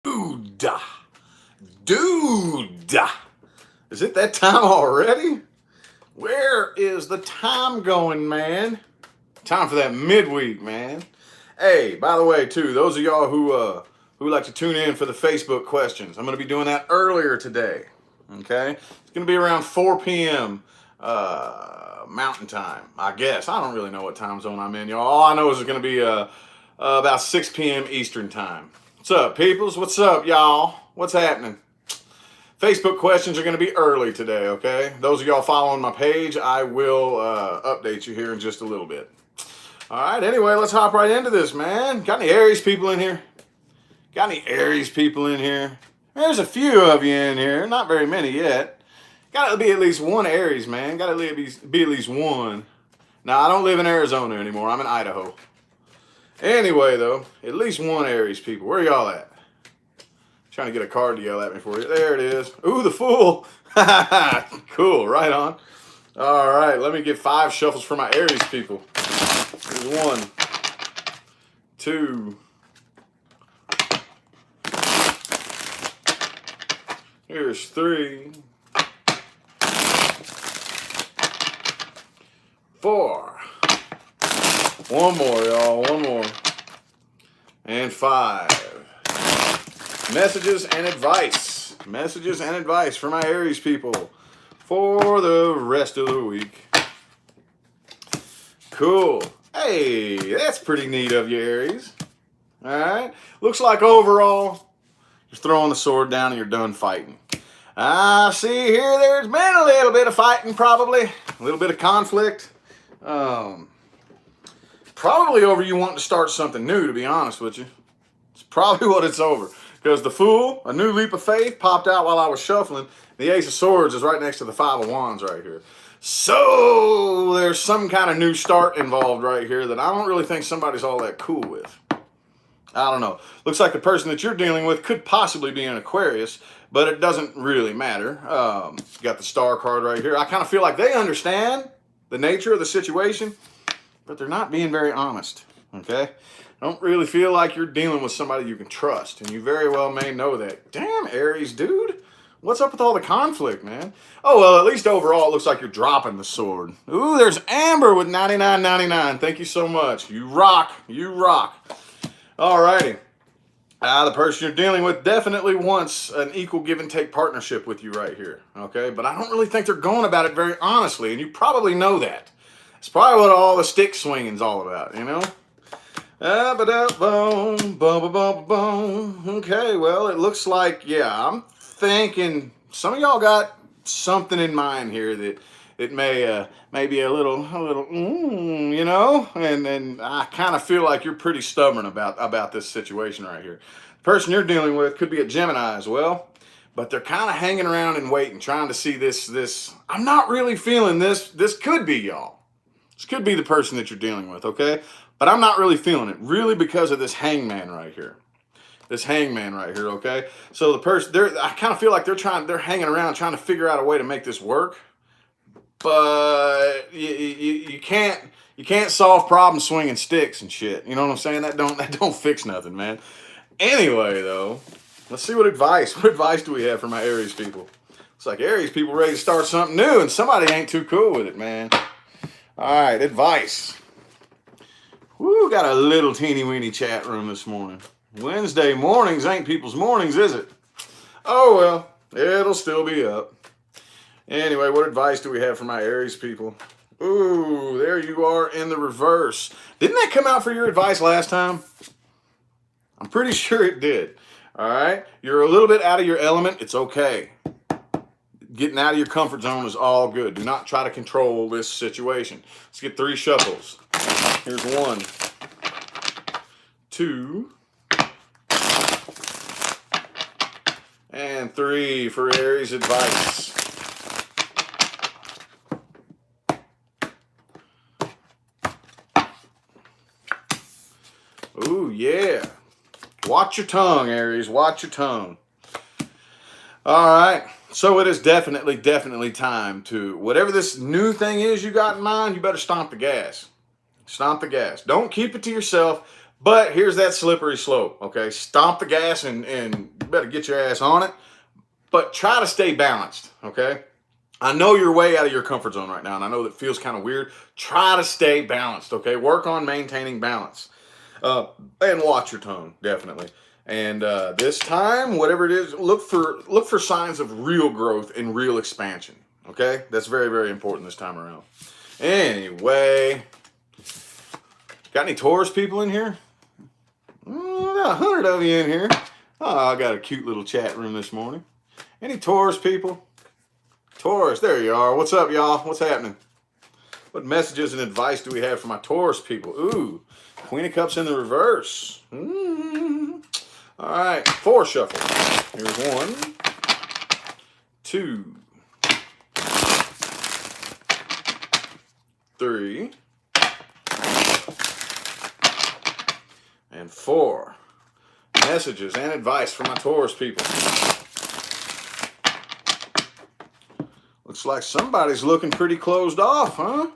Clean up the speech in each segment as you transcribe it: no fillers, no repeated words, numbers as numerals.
Dude, dude, is it that time already? Where is the time going, man? Time for that midweek, man. Hey, by the way, too, those of y'all who like to tune in for the Facebook questions, I'm going to be doing that earlier today. Okay, it's going to be around 4 p.m. Mountain Time, I guess. I don't really know what time zone I'm in, y'all. All I know is it's going to be about 6 p.m. Eastern Time. What's up, peoples? What's up, y'all? What's happening? Facebook questions are going to be early today, okay? Those of y'all following my page, I will update you here in just a little bit. All right, anyway, let's hop right into this, man. Got any Aries people in here? Got any Aries people in here? There's a few of you in here, not very many yet. Got to be at least one Aries, man. Got to be at least one. Now, I don't live in Arizona anymore. I'm in Idaho. Anyway, though, at least one Aries people. Where y'all at? Trying to get a card to yell at me for you. There it is. Ooh, the Fool. Cool, right on. All right, let me get 5 shuffles for my Aries people. Here's 1, 2. Here's 3. 4. One more, y'all. One more. And 5. Messages and advice. Messages and advice for my Aries people for the rest of the week. Cool. Hey, that's pretty neat of you, Aries. All right. Looks like overall, you're throwing the sword down and you're done fighting. I see here there's been a little bit of fighting, probably. A little bit of conflict. Probably over you wanting to start something new, to be honest with you. It's probably what it's over. Because the Fool, a new leap of faith, popped out while I was shuffling. The Ace of Swords is right next to the 5 of Wands right here. So there's some kind of new start involved right here that I don't really think somebody's all that cool with. I don't know. Looks like the person that you're dealing with could possibly be an Aquarius, but it doesn't really matter. Got the Star card right here. I kind of feel like they understand the nature of the situation, but they're not being very honest, okay? I don't really feel like you're dealing with somebody you can trust, and you very well may know that. Damn, Aries, dude. What's up with all the conflict, man? Oh, well, at least overall, it looks like you're dropping the sword. Ooh, there's Amber with 99.99. Thank you so much. You rock. You rock. All righty. The person you're dealing with definitely wants an equal give and take partnership with you right here, okay? But I don't really think they're going about it very honestly, and you probably know that. It's probably what all the stick swinging's all about, you know? Okay, well, it looks like, yeah, I'm thinking some of y'all got something in mind here that it may be a little, you know, and I kind of feel like you're pretty stubborn about this situation right here. The person you're dealing with could be a Gemini as well, but they're kind of hanging around and waiting, trying to see this. I'm not really feeling this. This could be y'all. This could be the person that you're dealing with, okay? But I'm not really feeling it, really because of this hangman right here. This hangman right here, okay? So the person, I kind of feel like they're hanging around trying to figure out a way to make this work. But you can't solve problems swinging sticks and shit. You know what I'm saying? That don't fix nothing, man. Anyway, though, let's see what advice do we have for my Aries people? It's like Aries people ready to start something new, and somebody ain't too cool with it, man. All right, advice. Woo, got a little teeny weeny chat room this morning. Wednesday mornings ain't people's mornings, is it? Oh, well, it'll still be up. Anyway, what advice do we have for my Aries people? Ooh, there you are in the reverse. Didn't that come out for your advice last time? I'm pretty sure it did. All right? You're a little bit out of your element. It's okay. Getting out of your comfort zone is all good. Do not try to control this situation. Let's get 3 shuffles. Here's 1, 2, and 3 for Aries advice. Ooh, yeah. Watch your tongue, Aries. Watch your tongue. All right. So it is definitely time to, whatever this new thing is you got in mind, you better stomp the gas. Stomp the gas. Don't keep it to yourself. But here's that slippery slope, okay? Stomp the gas and you better get your ass on it. But try to stay balanced, okay? I know you're way out of your comfort zone right now, and I know that feels kind of weird. Try to stay balanced, okay? Work on maintaining balance. And watch your tone, definitely. And this time, whatever it is, look for signs of real growth and real expansion, okay? That's very, very important this time around. Anyway, got any Taurus people in here? Got 100 of you in here. Oh, I got a cute little chat room this morning. Any Taurus people? Taurus, there you are. What's up, y'all? What's happening? What messages and advice do we have for my Taurus people? Ooh, Queen of Cups in the reverse. All right, 4 shuffles. Here's 1, 2, 3, and 4. Messages and advice for my Taurus people. Looks like somebody's looking pretty closed off, huh?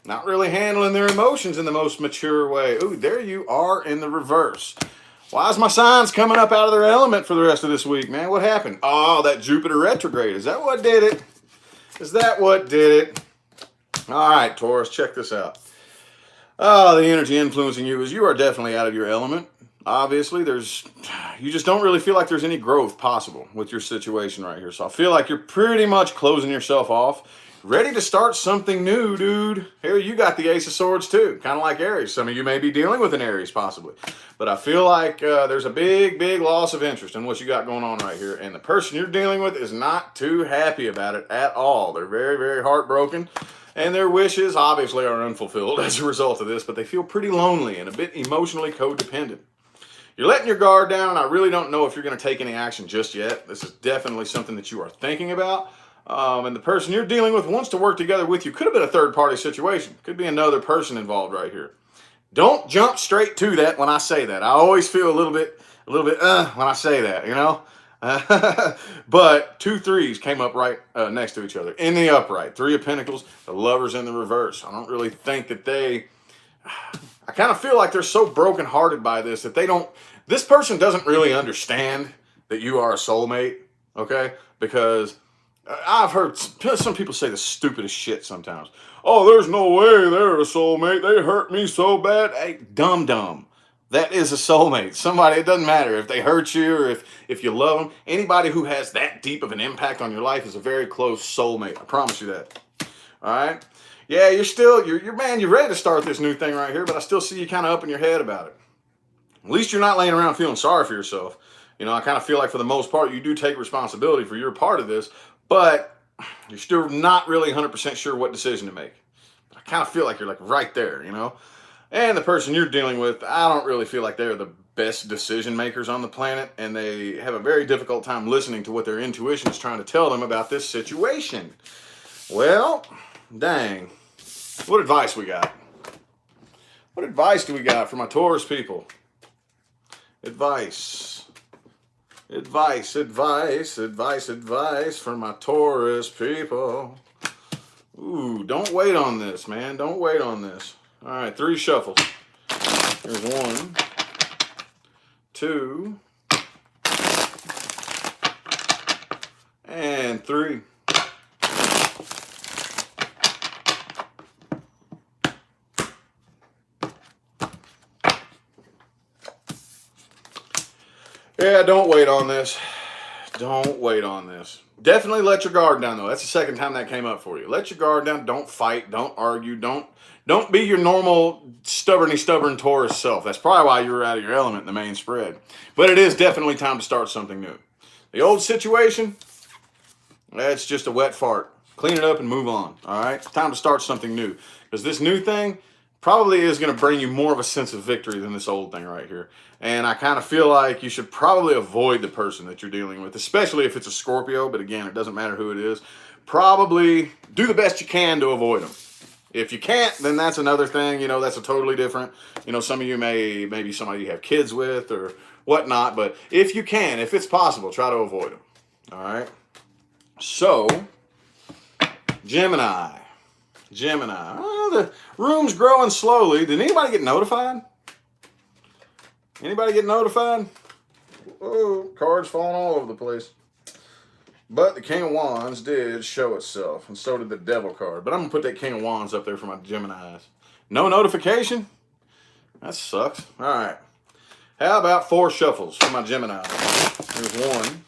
Not really handling their emotions in the most mature way. Ooh, there you are in the reverse. Why is my signs coming up out of their element for the rest of this week, man? What happened? Oh, that Jupiter retrograde. Is that what did it? Is that what did it? All right, Taurus, check this out. Oh, the energy influencing you is you are definitely out of your element. Obviously, you just don't really feel like there's any growth possible with your situation right here. So I feel like you're pretty much closing yourself off, ready to start something new, dude. Here, you got the Ace of Swords too, kind of like Aries. Some of you may be dealing with an Aries possibly. But I feel like there's a big, big loss of interest in what you got going on right here. And the person you're dealing with is not too happy about it at all. They're very, very heartbroken. And their wishes obviously are unfulfilled as a result of this, but they feel pretty lonely and a bit emotionally codependent. You're letting your guard down, and I really don't know if you're going to take any action just yet. This is definitely something that you are thinking about. And the person you're dealing with wants to work together with you. Could have been a third-party situation. Could be another person involved right here. Don't jump straight to that when I say that. I always feel a little bit when I say that, you know? But 2 3s came up right next to each other in the upright. 3 of Pentacles, the Lovers in the reverse. I don't really think that I kind of feel like they're so brokenhearted by this that this person doesn't really understand that you are a soulmate, okay? Because I've heard some people say the stupidest shit sometimes. Oh, there's no way they're a soulmate. They hurt me so bad. Hey, dumb. That is a soulmate. Somebody, it doesn't matter if they hurt you or if you love them. Anybody who has that deep of an impact on your life is a very close soulmate. I promise you that. All right? Yeah, you're ready to start this new thing right here, but I still see you kind of up in your head about it. At least you're not laying around feeling sorry for yourself. You know, I kind of feel like for the most part, you do take responsibility for your part of this, but you're still not really 100% sure what decision to make. I kind of feel like you're like right there, you know? And the person you're dealing with, I don't really feel like they're the best decision makers on the planet, and they have a very difficult time listening to what their intuition is trying to tell them about this situation. Well, dang. What advice we got? What advice do we got for my Taurus people? Advice for my Taurus people. Ooh, don't wait on this, man. Don't wait on this. All right, 3 shuffles. Here's 1, 2, and 3. Yeah, don't wait on this. Don't wait on this. Definitely let your guard down, though. That's the second time that came up for you. Let your guard down. Don't fight. Don't argue. Don't be your normal stubborn Taurus self. That's probably why you were out of your element in the main spread. But it is definitely time to start something new. The old situation, that's just a wet fart. Clean it up and move on, all right? It's time to start something new. Because this new thing probably is going to bring you more of a sense of victory than this old thing right here. And I kind of feel like you should probably avoid the person that you're dealing with, especially if it's a Scorpio. But again, it doesn't matter who it is. Probably do the best you can to avoid them. If you can't, then that's another thing. You know, that's a totally different. You know, some of you maybe somebody you have kids with or whatnot. But if you can, if it's possible, try to avoid them. All right. So, Gemini. Oh, the room's growing slowly. Did anybody get notified? Anybody get notified? Oh, cards falling all over the place. But the King of Wands did show itself, and so did the Devil card. But I'm going to put that King of Wands up there for my Geminis. No notification? That sucks. All right. How about 4 shuffles for my Gemini? Here's 1.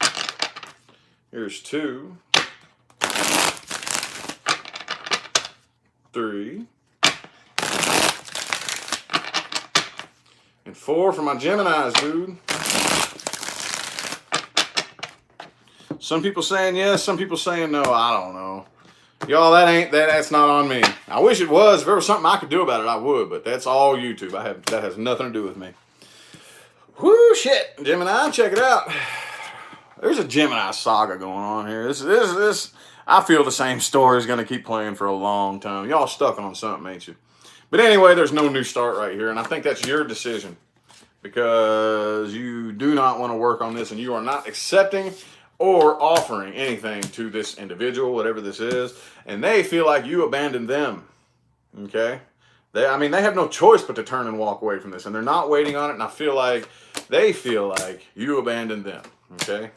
Here's 2. 3. And 4 for my Geminis, dude. Some people saying yes, some people saying no. I don't know. Y'all, that's not on me. I wish it was. If there was something I could do about it, I would, but that's all YouTube. That has nothing to do with me. Whoo, shit. Gemini, check it out. There's a Gemini saga going on here. This I feel the same story is going to keep playing for a long time. Y'all stuck on something, ain't you? But anyway, there's no new start right here, and I think that's your decision because you do not want to work on this, and you are not accepting or offering anything to this individual, whatever this is, and they feel like you abandoned them, okay? They have no choice but to turn and walk away from this, and they're not waiting on it, and I feel like they feel like you abandoned them, okay?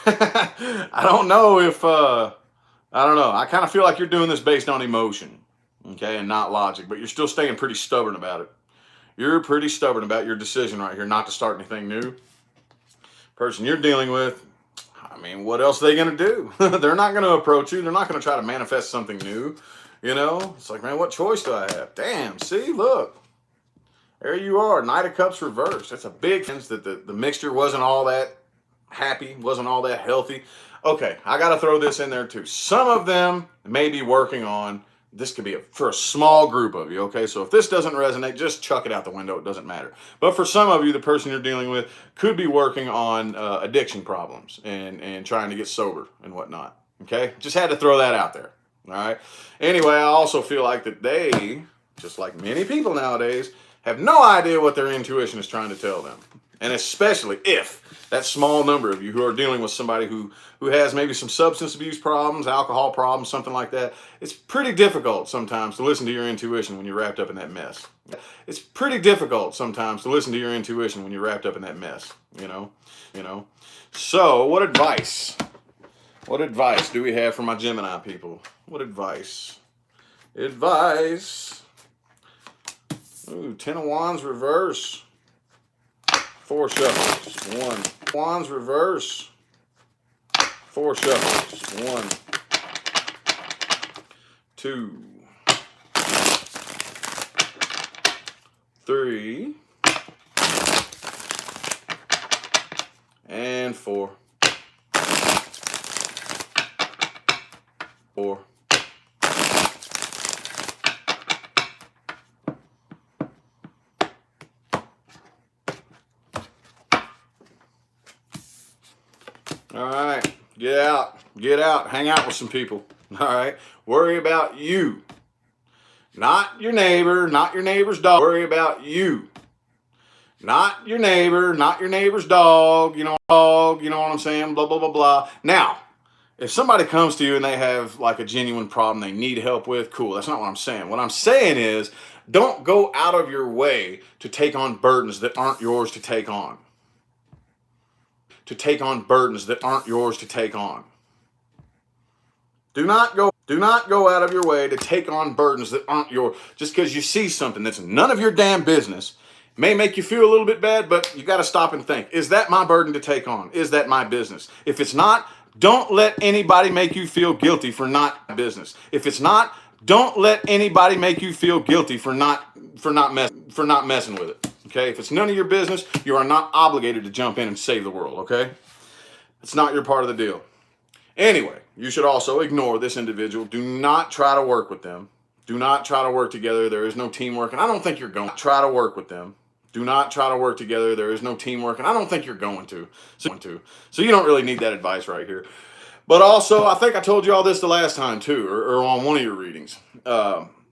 I don't know if, I don't know. I kind of feel like you're doing this based on emotion, okay, and not logic, but you're still staying pretty stubborn about it. You're pretty stubborn about your decision right here not to start anything new. Person you're dealing with, I mean, what else are they going to do? They're not going to approach you. They're not going to try to manifest something new. You know, it's like, man, what choice do I have? Damn, see, look. There you are, Knight of Cups reversed. That's a big sense that the mixture wasn't all that happy, wasn't all that healthy. Okay, I got to throw this in there too. Some of them may be working on, this could be for a small group of you, okay? So if this doesn't resonate, just chuck it out the window. It doesn't matter. But for some of you, the person you're dealing with could be working on addiction problems and trying to get sober and whatnot, okay? Just had to throw that out there, all right? Anyway, I also feel like that they, just like many people nowadays, have no idea what their intuition is trying to tell them. And especially if that small number of you who are dealing with somebody who has maybe some substance abuse problems, alcohol problems, something like that, it's pretty difficult sometimes to listen to your intuition when you're wrapped up in that mess. It's pretty difficult sometimes to listen to your intuition when you're wrapped up in that mess, you know? So what advice do we have for my Gemini people? What advice? Ooh, 10 of Wands reverse. 4 shuffles. 1. Wands reverse. 4 shuffles. 1. 2. 3. And 4. 4. All right, get out, hang out with some people. All right, worry about you, not your neighbor, not your neighbor's dog. Worry about you, not your neighbor, not your neighbor's dog. You know what I'm saying? Blah blah blah blah. Now, if somebody comes to you and they have like a genuine problem they need help with, cool. That's not what I'm saying. What I'm saying is, don't go out of your way to take on burdens that aren't yours to take on. To take on burdens that aren't yours to take on. Do not go out of your way to take on burdens that aren't yours. Just because you see something that's none of your damn business may make you feel a little bit bad, but you got to stop and think, is that my burden to take on? Is that my business? If it's not, don't let anybody make you feel guilty for not business. If it's not, don't let anybody make you feel guilty for not messing with it. Okay, if it's none of your business, you are not obligated to jump in and save the world, okay? It's not your part of the deal. Anyway, you should also ignore this individual. Do not try to work with them. Do not try to work together. There is no teamwork, and I don't think you're going to try to work with them. Do not try to work together. There is no teamwork, and I don't think you're going to. So you don't really need that advice right here. But also, I think I told you all this the last time too, or on one of your readings.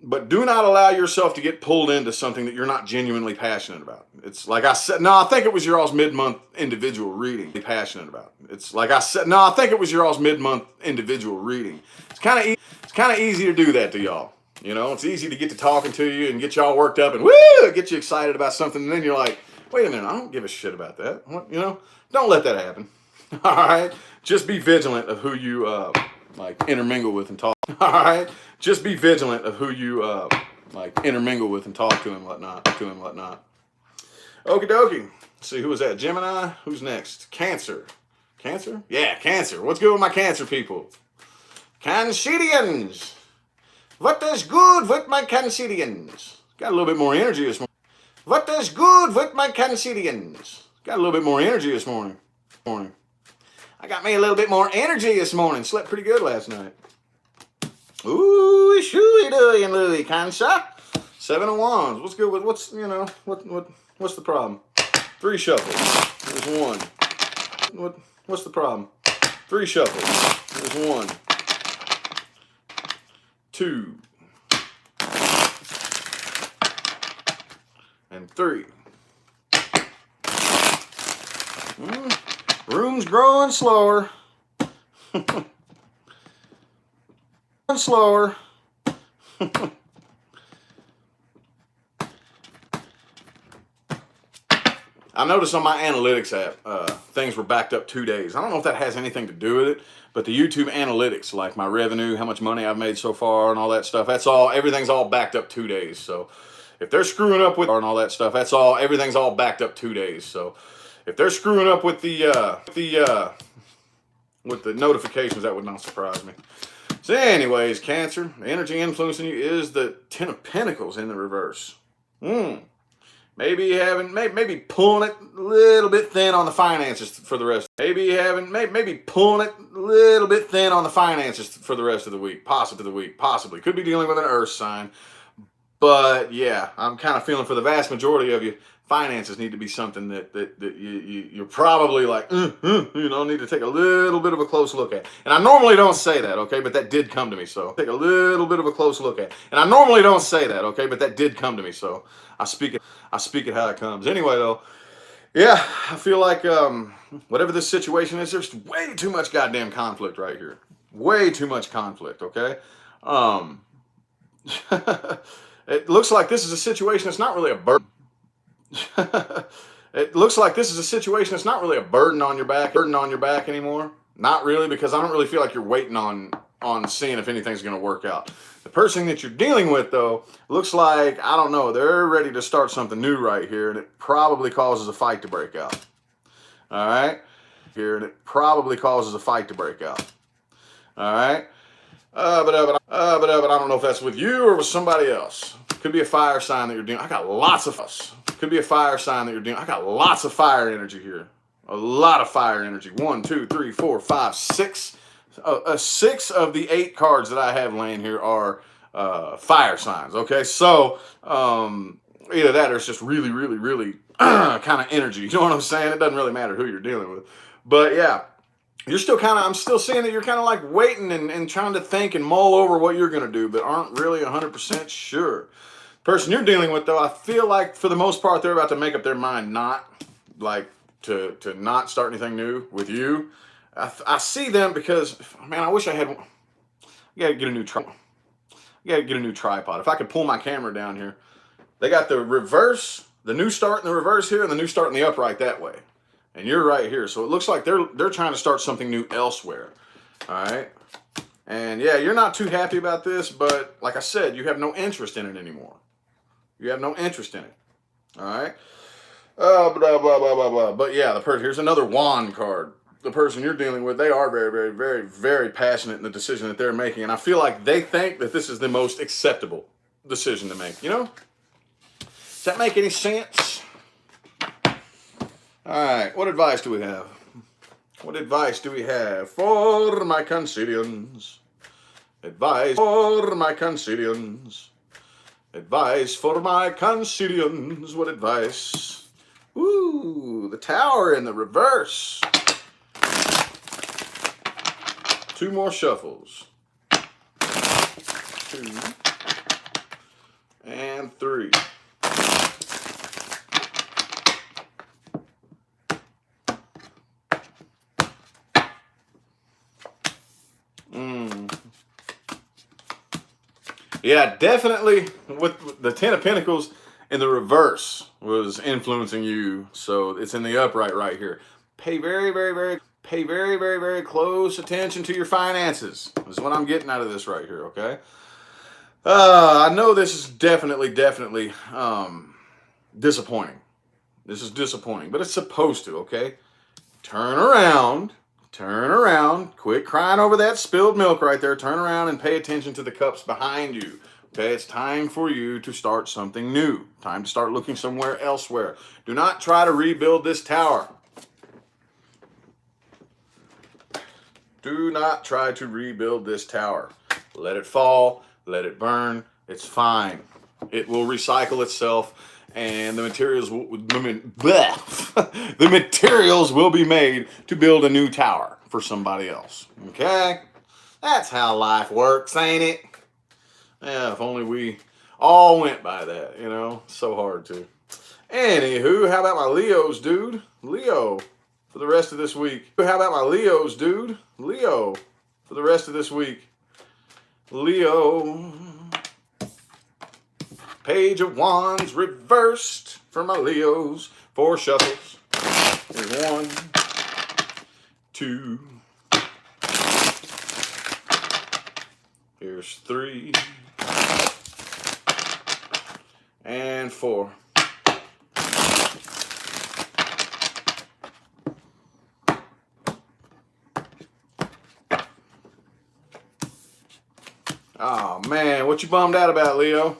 But do not allow yourself to get pulled into something that you're not genuinely passionate about. It's like I said, no, I think it was your all's mid-month individual reading. Passionate about. It's like I said, no, I think it was your all's mid-month individual reading. It's kind of easy to do that to y'all. You know, it's easy to get to talking to you and get y'all worked up and woo, get you excited about something, and then you're like, Wait a minute, I don't give a shit about that. What, you know, don't let that happen. All right, just be vigilant of who you like intermingle with and talk. All right, just be vigilant of who you like intermingle with and talk to and whatnot. Okie dokie. Let's see, who was that? Gemini. Who's next? Cancer. Cancer? Yeah, Cancer. What's good with my Cancer people? Cancerians. What is good with my Cancerians? Got a little bit more energy this morning. What is good with my Cancerians? Got a little bit more energy this morning. I got me a little bit more energy this morning. Slept pretty good last night. Ooh, shooey dooey and Louie, Cancer. 7 of Wands. What's good with what's the problem? 3 shuffles. There's 1. What's the problem? 3 shuffles. There's 1. 2. And 3. Room's growing slower. Slower. I noticed on my analytics app, things were backed up 2 days. I don't know if that has anything to do with it, but the YouTube analytics, like my revenue, how much money I've made so far and all that stuff, everything's all backed up 2 days. So if they're screwing up with everything's all backed up 2 days. So if they're screwing up with the notifications, that would not surprise me. So anyways, Cancer, the energy influencing you is the 10 of Pentacles in the reverse. Maybe pulling it a little bit thin on the finances for the rest. Maybe pulling it a little bit thin on the finances for the rest of the week. Possibly. Could be dealing with an earth sign. But yeah, I'm kind of feeling for the vast majority of you, finances need to be something that you're probably like, need to take a little bit of a close look at. And I normally don't say that, okay, but that did come to me, so take a little bit of a close look at. And I normally don't say that, okay, but that did come to me, so I speak it how it comes. Anyway, though, yeah, I feel like whatever this situation is, there's way too much goddamn conflict right here. Way too much conflict, okay? It looks like this is a situation that's not really a burden. It looks like this is a situation that's not really a burden on your back anymore. Not really, because I don't really feel like you're waiting on seeing if anything's going to work out. The person that you're dealing with, though, looks like, I don't know, they're ready to start something new right here, and it probably causes a fight to break out. All right? But I don't know if that's with you or with somebody else. Could be a fire sign that you're dealing. I got lots of fire energy here. A lot of fire energy. 1, 2, 3, 4, 5, 6. 6 of the 8 cards that I have laying here are fire signs. Okay, so either that or it's just really, really, really kind of energy. You know what I'm saying? It doesn't really matter who you're dealing with. But yeah, I'm still seeing that you're kind of like waiting and trying to think and mull over what you're going to do, but aren't really 100% sure. Person you're dealing with, though, I feel like for the most part they're about to make up their mind not like to not start anything new with you. I see them because, man, I wish I had. I gotta get a new tripod. If I could pull my camera down here, they got the reverse, the new start in the reverse here, and the new start in the upright that way, and you're right here. So it looks like they're trying to start something new elsewhere. All right, and yeah, you're not too happy about this, but like I said, you have no interest in it anymore. You have no interest in it. All right. Blah, blah, blah, blah, blah. But yeah, here's another wand card. The person you're dealing with, they are very, very, very, very passionate in the decision that they're making. And I feel like they think that this is the most acceptable decision to make. You know? Does that make any sense? All right. What advice do we have? What advice do we have for my Cancerians? Advice for my Cancerians. Advice for my Cancerians. What advice? Ooh, the Tower in the reverse. 2 more shuffles. 2 and 3. Yeah, definitely with the 10 of Pentacles in the reverse was influencing you. So it's in the upright right here. Pay very close attention to your finances. This is what I'm getting out of this right here, okay? I know this is definitely disappointing. This is disappointing, but it's supposed to, okay? Turn around, quit crying over that spilled milk right there. Turn around and pay attention to the cups behind you. Okay, it's time for you to start something new. Time to start looking somewhere elsewhere. Do not try to rebuild this tower. Do not try to rebuild this tower. Let it fall, let it burn. It's fine. It will recycle itself, and the materials will, the materials will be made to build a new tower for somebody else. Okay? That's how life works, ain't it? Yeah, if only we all went by that, you know? So hard to. Anywho, how about my Leos, dude? Leo, for the rest of this week. How about my Leos, dude? Leo, for the rest of this week. Leo. Page of Wands reversed for my Leos. 4 shuffles. Here's 1, 2. Here's 3. And 4. Oh man, what you bummed out about, Leo?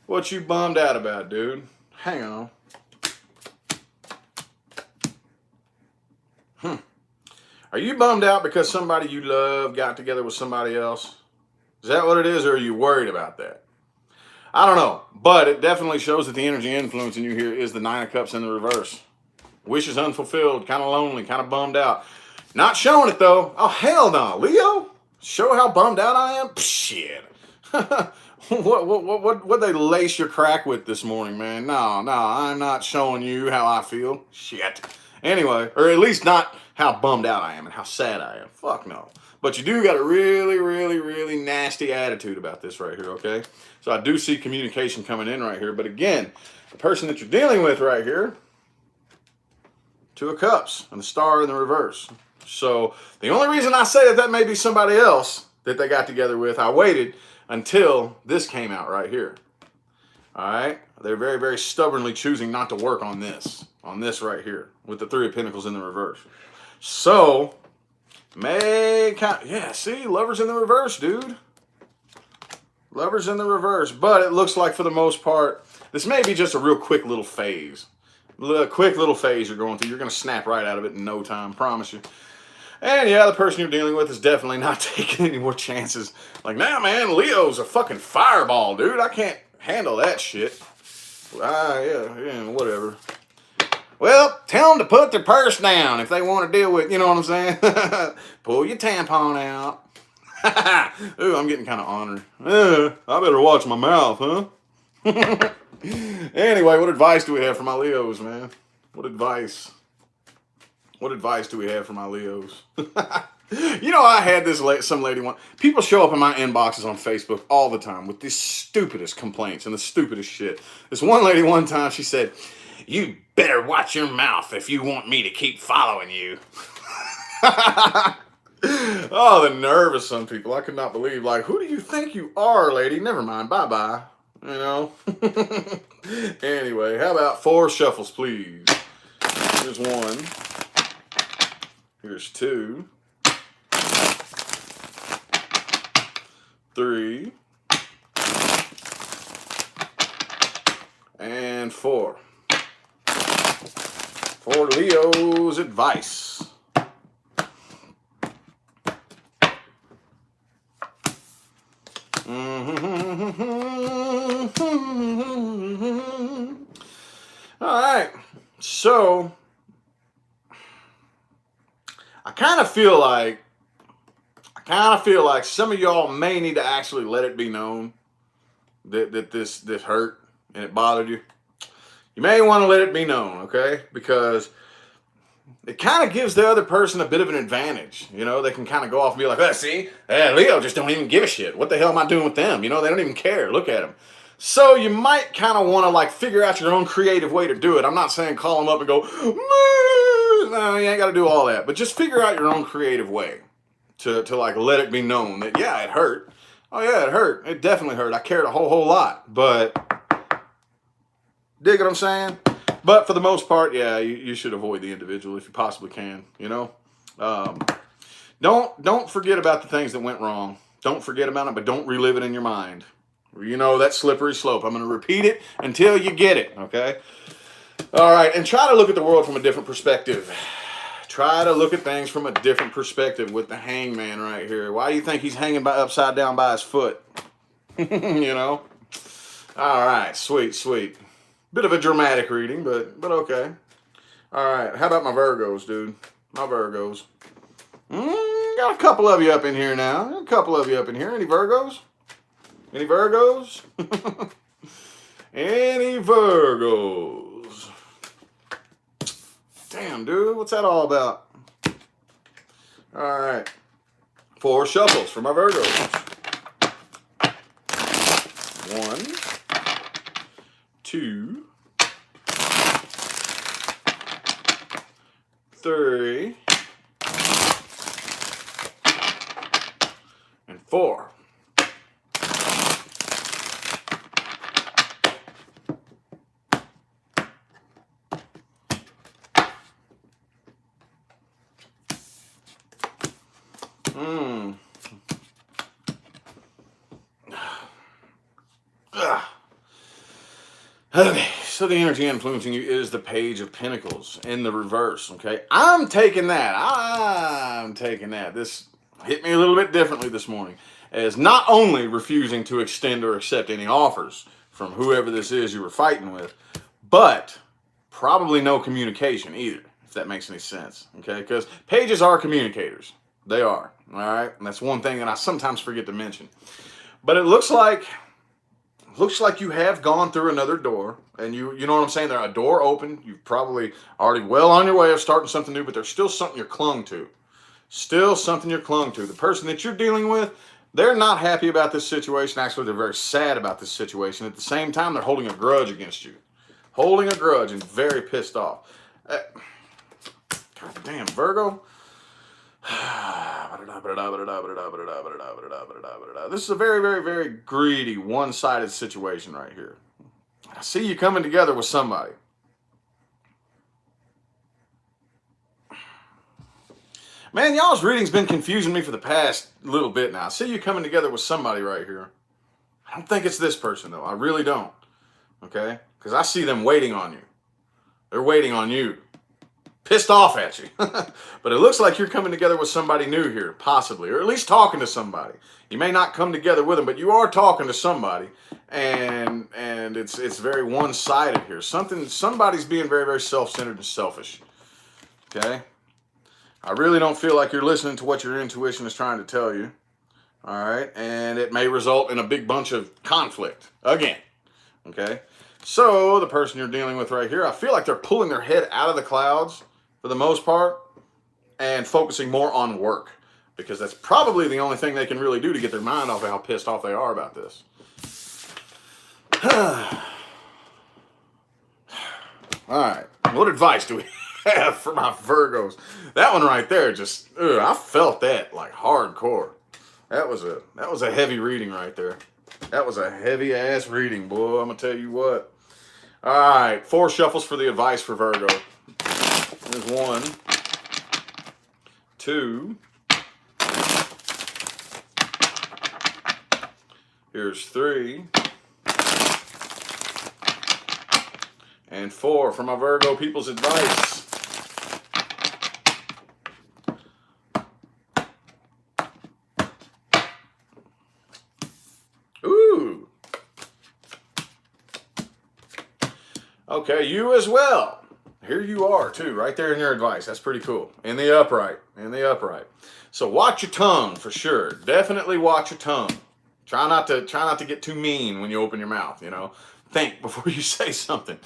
What you bummed out about, dude? Hang on. Are you bummed out because somebody you love got together with somebody else? Is that what it is, or are you worried about that? I don't know, but it definitely shows that the energy influencing you here is the 9 of Cups in the reverse. Wishes unfulfilled, kind of lonely, kind of bummed out. Not showing it though. Oh hell no, Leo. Show how bummed out I am. Shit. What they lace your crack with this morning, man? No, I'm not showing you how I feel. Shit. Anyway, or at least not how bummed out I am and how sad I am. Fuck no. But you do got a really nasty attitude about this right here, okay? So I do see communication coming in right here. But again, the person that you're dealing with right here, 2 of Cups and the Star in the reverse. So the only reason I say that may be somebody else that they got together with, I waited until this came out right here. All right? They're very stubbornly choosing not to work on this right here with the 3 of Pentacles in the reverse. So, yeah, see, Lovers in the reverse, dude. Lovers in the reverse. But it looks like for the most part, this may be just a real quick little phase. Quick little phase you're going through. You're going to snap right out of it in no time, promise you. And yeah, the person you're dealing with is definitely not taking any more chances. Like, nah, man, Leo's a fucking fireball, dude. I can't handle that shit. Yeah, whatever. Well, tell them to put their purse down if they want to deal with, you know what I'm saying? Pull your tampon out. Ooh, I'm getting kind of honored. I better watch my mouth, huh? Anyway, what advice do we have for my Leos, man? What advice do we have for my Leos? You know, I had some lady one. People show up in my inboxes on Facebook all the time with the stupidest complaints and the stupidest shit. This one lady one time, she said, "You better watch your mouth if you want me to keep following you." Oh, the nerve of some people. I could not believe. Like, who do you think you are, lady? Never mind. Bye-bye. You know? Anyway, how about 4 shuffles, please? Here's 1. Here's 2. 3. And 4. For Leo's advice. All right. So I kind of feel like some of y'all may need to actually let it be known that this hurt and it bothered you. You may want to let it be known, okay? Because it kind of gives the other person a bit of an advantage. You know, they can kind of go off and be like, see, Leo just don't even give a shit. What the hell am I doing with them? You know, they don't even care. Look at them. So you might kind of want to like figure out your own creative way to do it. I'm not saying call them up and go, no, you ain't got to do all that. But just figure out your own creative way to like let it be known that, yeah, it hurt. Oh, yeah, it hurt. It definitely hurt. I cared a whole lot. But dig what I'm saying? But for the most part, yeah, you should avoid the individual if you possibly can, you know? Don't forget about the things that went wrong. Don't forget about it, but don't relive it in your mind. You know, that slippery slope. I'm going to repeat it until you get it, okay? All right, and try to look at the world from a different perspective. Try to look at things from a different perspective with the hangman right here. Why do you think he's hanging upside down by his foot? You know? All right, sweet, sweet. Bit of a dramatic reading, but okay. All right, how about my Virgos, dude? My Virgos. Got a couple of you up in here now. A couple of you up in here. Any Virgos? Any Virgos? Any Virgos? Damn, dude, what's that all about? All right. 4 shuffles for my Virgos. 1, 2, 3, and 4. Okay, so the energy influencing you is the Page of Pentacles in the reverse, okay? I'm taking that. This hit me a little bit differently this morning, as not only refusing to extend or accept any offers from whoever this is you were fighting with, but probably no communication either, if that makes any sense, okay? Because pages are communicators. They are, all right? And that's one thing that I sometimes forget to mention. But it looks like you have gone through another door, and you know what I'm saying? There's a door open. You've probably already well on your way of starting something new, but there's still something you're clung to. Still something you're clung to. The person that you're dealing with, they're not happy about this situation. Actually, they're very sad about this situation. At the same time, they're holding a grudge against you. Holding a grudge and very pissed off. God damn, Virgo. This is a very, very, very greedy, one-sided situation right here. I see you coming together with somebody. Man, y'all's reading's been confusing me for the past little bit now. I see you coming together with somebody right here. I don't think it's this person, though. I really don't. Okay? Because I see them waiting on you. They're waiting on you. Pissed off at you. But it looks like you're coming together with somebody new here, possibly, or at least talking to somebody. You may not come together with them, but you are talking to somebody, and it's very one-sided here. Somebody's being very, very self-centered and selfish. Okay? I really don't feel like you're listening to what your intuition is trying to tell you. All right? And it may result in a big bunch of conflict again. Okay? So the person you're dealing with right here, I feel like they're pulling their head out of the clouds for the most part and focusing more on work, because that's probably the only thing they can really do to get their mind off of how pissed off they are about this. All right. What advice do we have for my Virgos? That one right there, just, I felt that like hardcore. That was a heavy reading right there. That was a heavy ass reading, boy. I'm gonna tell you what. All right, 4 shuffles for the advice for Virgo. There's 1, 2. Here's 3. And 4 for my Virgo people's advice. Ooh. Okay, you as well. Here you are too, right there in your advice. That's pretty cool. In the upright. So watch your tongue for sure. Definitely watch your tongue. Try not to get too mean when you open your mouth, you know. Think before you say something.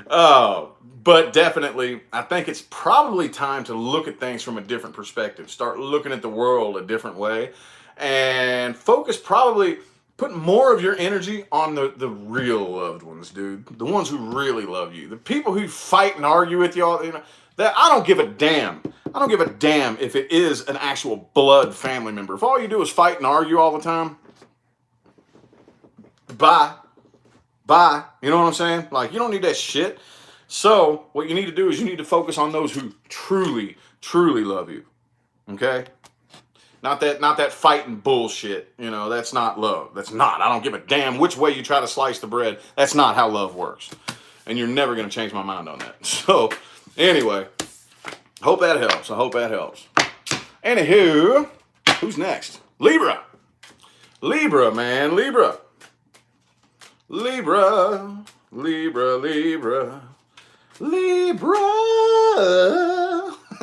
But definitely, I think it's probably time to look at things from a different perspective. Start looking at the world a different way. And focus probably put more of your energy on the real loved ones, dude. The ones who really love you. The people who fight and argue with you all, you know, that I don't give a damn. I don't give a damn if it is an actual blood family member. If all you do is fight and argue all the time, bye. Bye. You know what I'm saying? Like, you don't need that shit. So what you need to do is you need to focus on those who truly, truly love you. Okay? Not that fighting bullshit. You know, that's not love. That's not. I don't give a damn which way you try to slice the bread. That's not how love works. And you're never going to change my mind on that. So, anyway, hope that helps. I hope that helps. Anywho, who's next? Libra. Libra, man. Libra. Libra. Libra, Libra. Libra.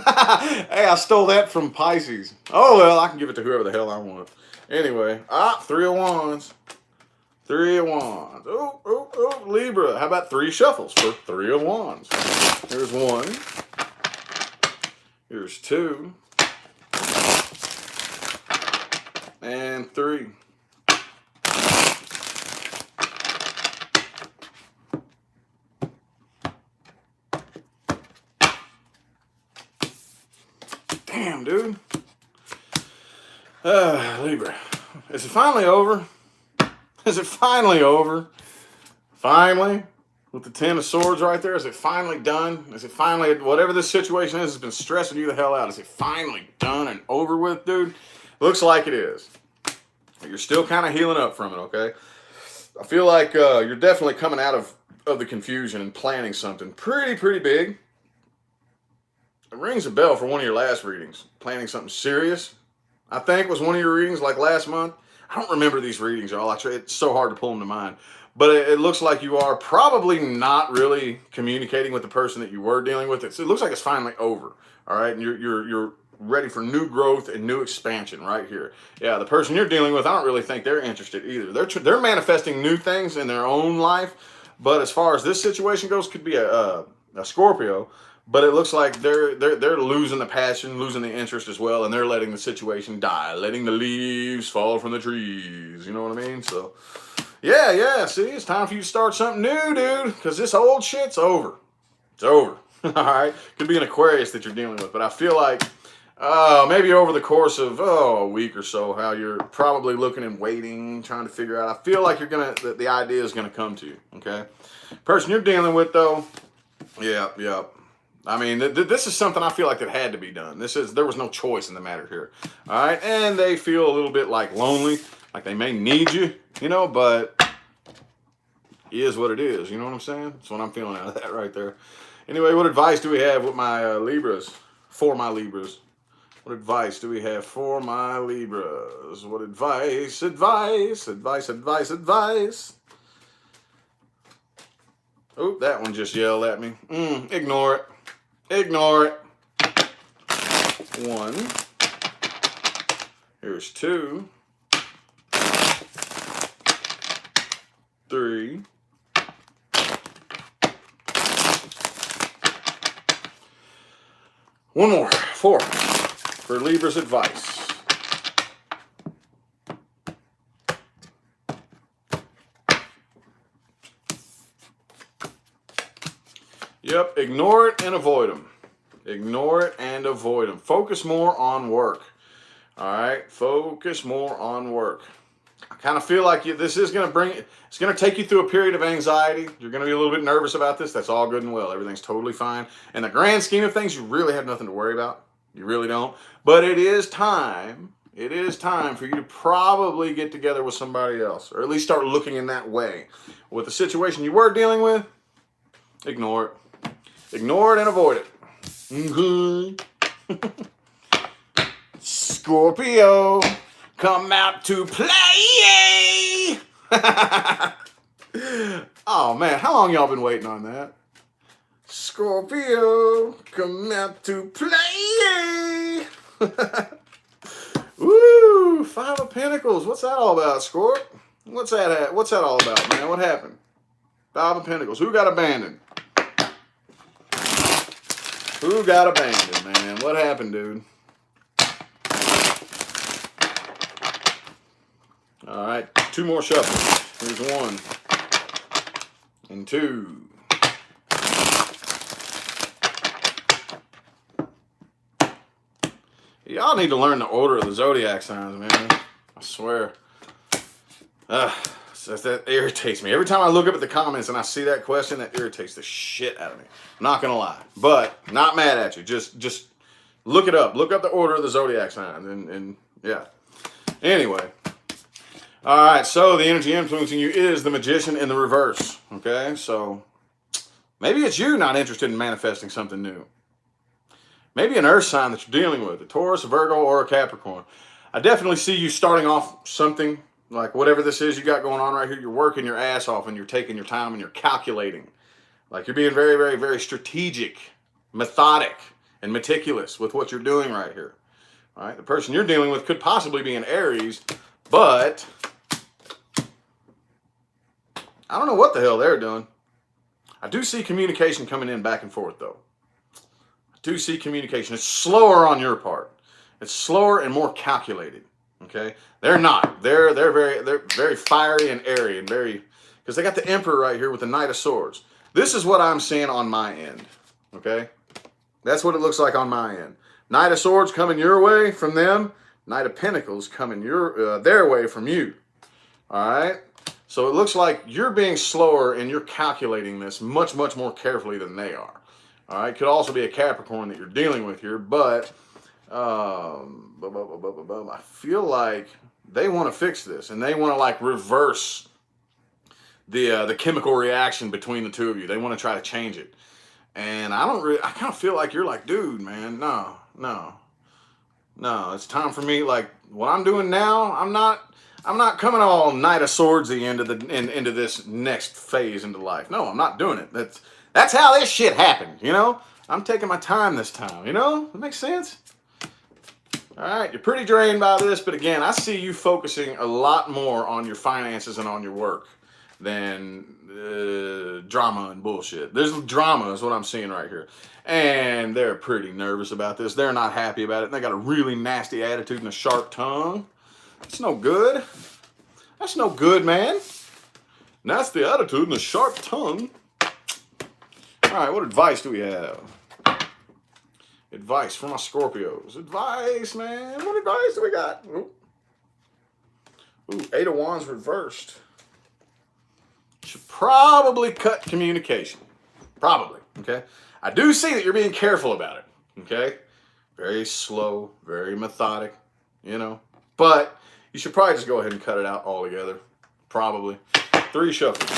Hey, I stole that from Pisces. Oh, well, I can give it to whoever the hell I want. Anyway, 3 of Wands. 3 of Wands. Oh, Libra. How about 3 shuffles for 3 of Wands? Here's 1. Here's 2. And 3. Damn, dude. Libra. Is it finally over? Is it finally over? Finally? With the 10 of Swords right there? Is it finally done? Is it finally, whatever this situation is, has been stressing you the hell out. Is it finally done and over with, dude? Looks like it is. You're still kind of healing up from it, okay? I feel like you're definitely coming out of the confusion and planning something pretty big. It rings a bell for one of your last readings. Planning something serious, I think, was one of your readings like last month. I don't remember these readings at all. It's so hard to pull them to mind. But it looks like you are probably not really communicating with the person that you were dealing with. It looks like it's finally over. All right, and you're ready for new growth and new expansion right here. Yeah, the person you're dealing with, I don't really think they're interested either. They're manifesting new things in their own life. But as far as this situation goes, could be a Scorpio. But it looks like they're losing the passion, losing the interest as well, and they're letting the situation die, letting the leaves fall from the trees. You know what I mean? So, yeah. See, it's time for you to start something new, dude, because this old shit's over. It's over. All right? Could be an Aquarius that you're dealing with, but I feel like maybe over the course of a week or so, how you're probably looking and waiting, trying to figure out. I feel like the idea is gonna come to you. Okay, person you're dealing with though, yeah. I mean, this is something I feel like that had to be done. There was no choice in the matter here. All right, and they feel a little bit like lonely, like they may need you, you know, but it is what it is. You know what I'm saying? That's what I'm feeling out of that right there. Anyway, what advice do we have with my Libras? For my Libras. What advice do we have for my Libras? What advice? Oh, that one just yelled at me. Ignore it. Ignore it. 1. Here's 2. 3. 1 more. 4. For Libra's advice. Yep, ignore it and avoid them. Ignore it and avoid them. Focus more on work. All right, focus more on work. I kind of feel like this is going to it's going to take you through a period of anxiety. You're going to be a little bit nervous about this. That's all good and well. Everything's totally fine. In the grand scheme of things, you really have nothing to worry about. You really don't. But it is time. It is time for you to probably get together with somebody else, or at least start looking in that way. With the situation you were dealing with, ignore it. Ignore it and avoid it. Scorpio, come out to play. Oh, man. How long y'all been waiting on that? Scorpio, come out to play. Woo! 5 of Pentacles. What's that all about, Scorp? What's that all about, man? What happened? 5 of Pentacles. Who got abandoned? Who got abandoned, man? What happened, dude? All right, 2 more shuffles. Here's 1 and 2. Y'all need to learn the order of the zodiac signs, man. I swear. That irritates me. Every time I look up at the comments and I see that question, that irritates the shit out of me. I'm not gonna lie, but not mad at you. Just look it up. Look up the order of the zodiac signs, and yeah. Anyway, all right. So the energy influencing you is the Magician in the reverse. Okay, so maybe it's you not interested in manifesting something new. Maybe an earth sign that you're dealing with, a Taurus, a Virgo, or a Capricorn. I definitely see you starting off something. Like whatever this is you got going on right here, you're working your ass off and you're taking your time and you're calculating. Like you're being very, very, very strategic, methodic, and meticulous with what you're doing right here. All right, the person you're dealing with could possibly be an Aries, but I don't know what the hell they're doing. I do see communication coming in back and forth though. I do see communication. It's slower on your part. It's slower and more calculated. Okay, they're not. They're very fiery and airy and very, because they got the Emperor right here with the Knight of Swords. This is what I'm seeing on my end. Okay, that's what it looks like on my end. Knight of Swords coming your way from them. Knight of Pentacles coming their way from you. All right. So it looks like you're being slower and you're calculating this much, much more carefully than they are. All right. Could also be a Capricorn that you're dealing with here, but I feel like they want to fix this and they want to like reverse the chemical reaction between the two of you. They want to try to change it. And I kind of feel like you're like, dude, man, no. It's time for me. Like what I'm doing now, I'm not coming all Knight of Swordsy into this next phase into life. No, I'm not doing it. That's how this shit happened, you know? I'm taking my time this time, you know? That makes sense? All right, you're pretty drained by this, but again, I see you focusing a lot more on your finances and on your work than drama and bullshit. There's drama is what I'm seeing right here. And they're pretty nervous about this. They're not happy about it. And they got a really nasty attitude and a sharp tongue. That's no good. That's no good, man. Nasty attitude and a sharp tongue. All right, what advice do we have? Advice for my Scorpios. Advice, man. What advice do we got? Ooh, 8 of Wands reversed. Should probably cut communication. Probably, okay? I do see that you're being careful about it, okay? Very slow, very methodic, you know? But you should probably just go ahead and cut it out altogether. Probably. 3 shuffles.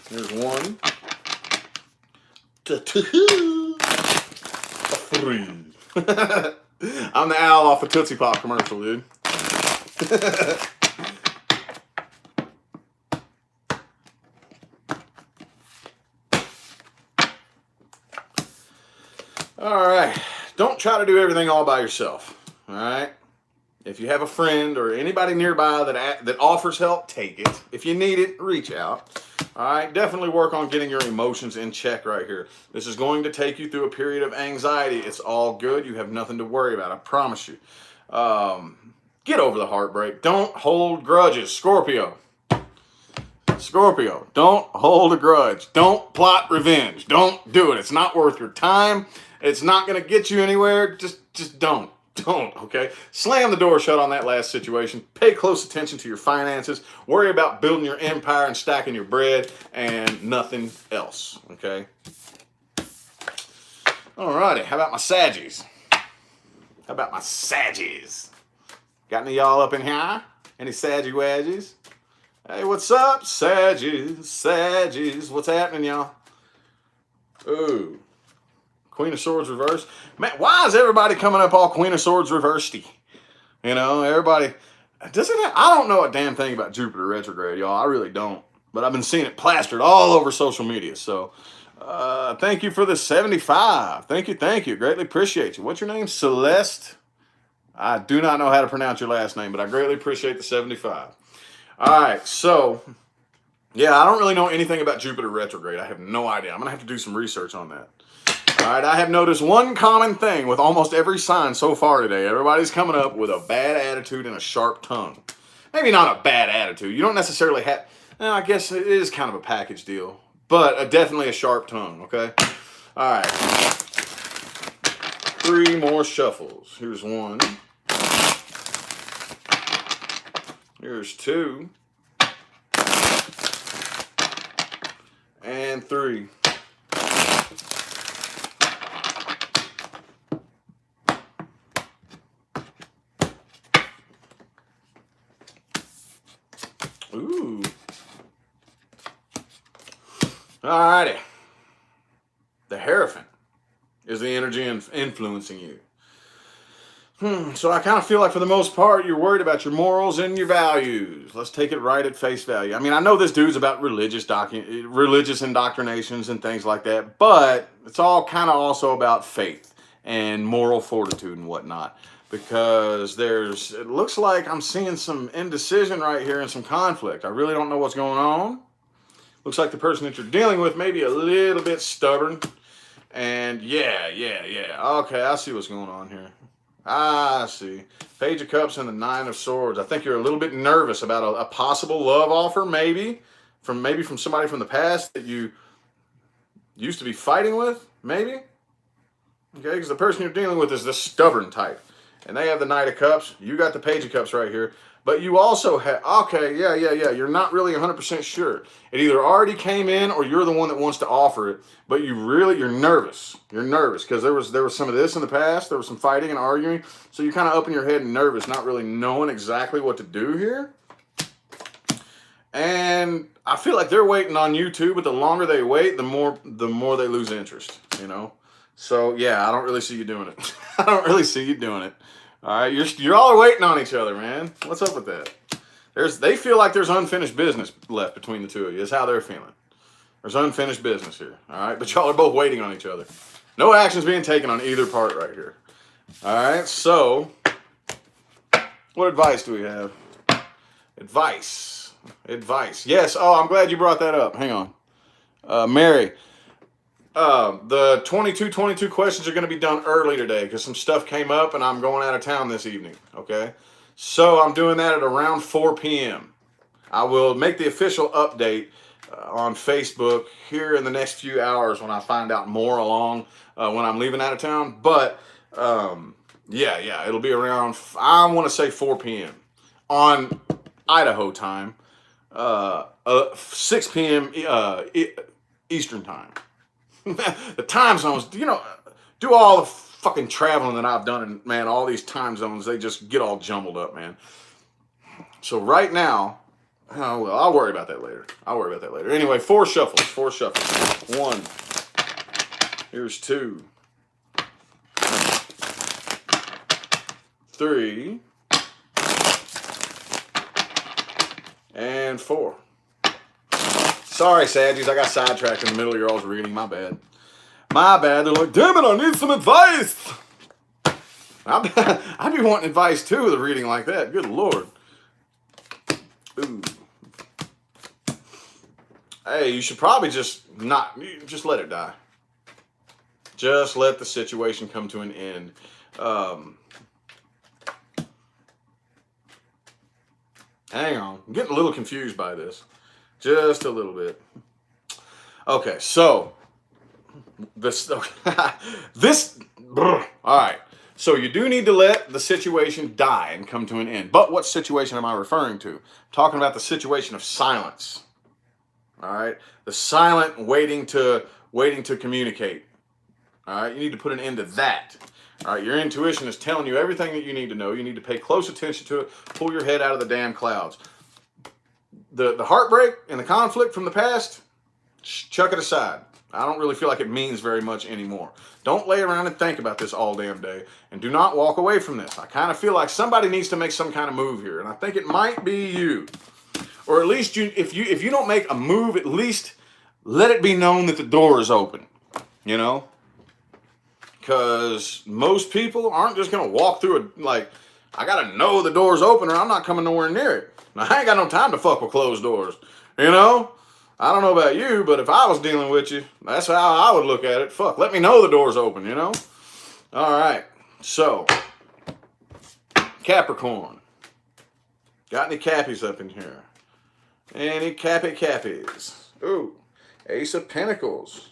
Here's 1. 2. 3. I'm the owl off a Tootsie Pop commercial, dude. All right. Don't try to do everything all by yourself. All right. If you have a friend or anybody nearby that offers help, take it. If you need it, reach out. All right, definitely work on getting your emotions in check right here. This is going to take you through a period of anxiety. It's all good. You have nothing to worry about. I promise you. Get over the heartbreak. Don't hold grudges. Scorpio, don't hold a grudge. Don't plot revenge. Don't do it. It's not worth your time. It's not going to get you anywhere. Just don't. Don't, okay? Slam the door shut on that last situation. Pay close attention to your finances. Worry about building your empire and stacking your bread and nothing else, okay? Alrighty, how about my Saggies? Got any of y'all up in here? Any Saggy Waggies? Hey, what's up, Saggies? What's happening, y'all? Ooh. Queen of Swords reversed. Man, why is everybody coming up all Queen of Swords reversed-y? You know, everybody. I don't know a damn thing about Jupiter retrograde, y'all. I really don't. But I've been seeing it plastered all over social media. So, thank you for the 75. Thank you. Greatly appreciate you. What's your name? Celeste? I do not know how to pronounce your last name, but I greatly appreciate the 75. All right, so, yeah, I don't really know anything about Jupiter retrograde. I have no idea. I'm going to have to do some research on that. All right, I have noticed one common thing with almost every sign so far today. Everybody's coming up with a bad attitude and a sharp tongue. maybe not a bad attitude. You don't necessarily have, I guess it is kind of a package deal, but definitely a sharp tongue, okay? All right. 3 more shuffles. Here's 1. Here's 2. And 3. Ooh. Alrighty. The Hierophant is the energy influencing you. So I kind of feel like for the most part, you're worried about your morals and your values. Let's take it right at face value. I mean, I know this dude's about religious indoctrinations and things like that, but it's all kind of also about faith and moral fortitude and whatnot. Because it looks like I'm seeing some indecision right here and some conflict. I really don't know what's going on. Looks like the person that you're dealing with may be a little bit stubborn. And yeah. Okay, I see what's going on here. I see. Page of Cups and the 9 of Swords. I think you're a little bit nervous about a possible love offer, maybe from somebody from the past that you used to be fighting with, maybe. Okay, because the person you're dealing with is the stubborn type. And they have the Knight of Cups. You got the Page of Cups right here. But you also have, okay, yeah. You're not really 100% sure. It either already came in or you're the one that wants to offer it. But you're nervous. You're nervous because there was some of this in the past. There was some fighting and arguing. So you're kind of up in your head and nervous, not really knowing exactly what to do here. And I feel like they're waiting on you too. But the longer they wait, the more they lose interest, you know. So yeah, I don't really see you doing it. I don't really see you doing it. All right, you're all waiting on each other, man. What's up with that? They feel like there's unfinished business left between the two of you. Is how they're feeling. There's unfinished business here. All right, but y'all are both waiting on each other. No action's being taken on either part right here. All right, so what advice do we have? Advice. Yes. Oh, I'm glad you brought that up. Hang on, Mary. The 22 questions are going to be done early today because some stuff came up and I'm going out of town this evening. Okay. So I'm doing that at around 4 p.m. I will make the official update on Facebook here in the next few hours when I find out more along when I'm leaving out of town. But yeah, it'll be around, I want to say 4 p.m. on Idaho time, 6 p.m. Eastern time. The time zones, do all the fucking traveling that I've done, and man, all these time zones, they just get all jumbled up, man. So right now, oh well, I'll worry about that later. Anyway, 4 shuffles. 1. Here's 2. 3. And 4. Sorry, Saggies, I got sidetracked in the middle of your all's reading. My bad. They're like, damn it, I need some advice. I'd be wanting advice too with a reading like that. Good Lord. Ooh. Hey, you should probably just let it die. Just let the situation come to an end. Hang on. I'm getting a little confused by this. Just a little bit. Okay, so all right. So you do need to let the situation die and come to an end. But what situation am I referring to? I'm talking about the situation of silence. All right, the silent waiting to communicate. All right, you need to put an end to that. All right, your intuition is telling you everything that you need to know. You need to pay close attention to it. Pull your head out of the damn clouds. The heartbreak and the conflict from the past, chuck it aside. I don't really feel like it means very much anymore. Don't lay around and think about this all damn day, and do not walk away from this. I kind of feel like somebody needs to make some kind of move here, and I think it might be you. Or at least if you don't make a move, at least let it be known that the door is open, you know? Because most people aren't just going to walk through it like, I got to know the door's open or I'm not coming nowhere near it. Now, I ain't got no time to fuck with closed doors, you know? I don't know about you, but if I was dealing with you, that's how I would look at it. Fuck, let me know the door's open, you know? All right, so, Capricorn. Got any Cappies up in here? Any Cappies? Ooh, Ace of Pentacles.